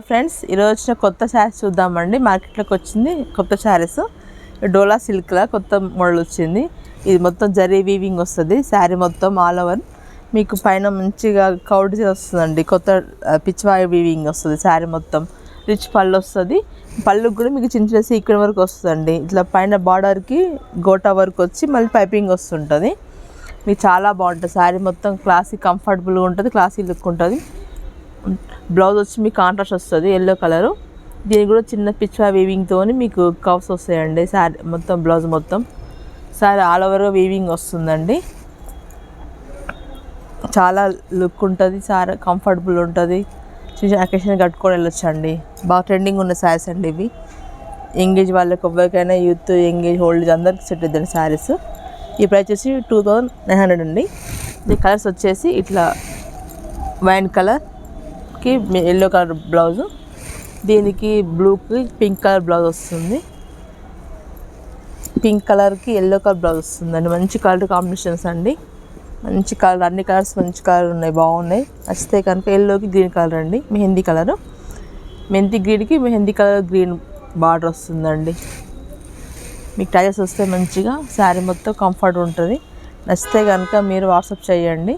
Friends ఈరోజు వచ్చిన కొత్త శారీస్ చూద్దామండి. మార్కెట్లోకి వచ్చింది కొత్త శారీస్. డోలా సిల్క్లా కొత్త మోడల్ వచ్చింది. ఇది మొత్తం జరీ వీవింగ్ వస్తుంది. శారీ మొత్తం ఆల్ ఓవర్ మీకు పైన మంచిగా కౌడ్ వస్తుందండి. కొత్త పిచ్వాయి వీవింగ్ వస్తుంది. శారీ మొత్తం రిచ్ పళ్ళు వస్తుంది. పళ్ళుకి కూడా మీకు చిన్న చిన్న సీక్వెన్ వర్క్ వస్తుందండి. ఇట్లా పైన బార్డర్కి గోటా వర్క్ వచ్చి మళ్ళీ పైపింగ్ వస్తుంటుంది. మీకు చాలా బాగుంటుంది. శారీ మొత్తం క్లాసీ కంఫర్టబుల్గా ఉంటుంది. క్లాసీ లుక్ ఉంటుంది. బ్లౌజ్ వచ్చి మీకు కాంట్రాస్ట్ వస్తుంది ఎల్లో కలరు. దీనికి కూడా చిన్న పిచ్వా వీవింగ్తో మీకు కవ్స్ వస్తాయండి. శారీ మొత్తం బ్లౌజ్ మొత్తం శారీ ఆల్ ఓవర్గా వీవింగ్ వస్తుందండి. చాలా లుక్ ఉంటుంది. శారీ కంఫర్టబుల్ ఉంటుంది. చిన్న అకేషన్ కట్టుకొని వెళ్ళొచ్చు అండి. బాగా ట్రెండింగ్ ఉన్న శారీస్ అండి ఇవి. ఎంగేజ్ వాళ్ళకి ఎవరికైనా యూత్ ఎంగేజ్ ఓల్డ్ ఏజ్ అందరికి సెట్ అవుతుంది శారీస్. ఈ ప్రైస్ వచ్చి 2900 అండి. ఈ కలర్స్ వచ్చేసి ఇట్లా వైన్ కలర్ కి ఎల్లో కలర్ బ్లౌజు, దీనికి బ్లూకి పింక్ కలర్ బ్లౌజ్ వస్తుంది. పింక్ కలర్కి ఎల్లో కలర్ బ్లౌజ్ వస్తుందండి. మంచి కలర్ కాంబినేషన్స్ అండి. మంచి కలర్, అన్ని కలర్స్ మంచి కలర్ ఉన్నాయి, బాగున్నాయి. నచ్చితే కనుక ఎల్లోకి గ్రీన్ కలర్ అండి, మెహందీ కలరు. మెంతి గ్రీన్కి మెహందీ కలర్ గ్రీన్ బార్డర్ వస్తుందండి. మీకు టైల్స్ వస్తే మంచిగా శారీ మొత్తం కంఫర్ట్ ఉంటుంది. నచ్చితే కనుక మీరు వాట్సాప్ చేయండి.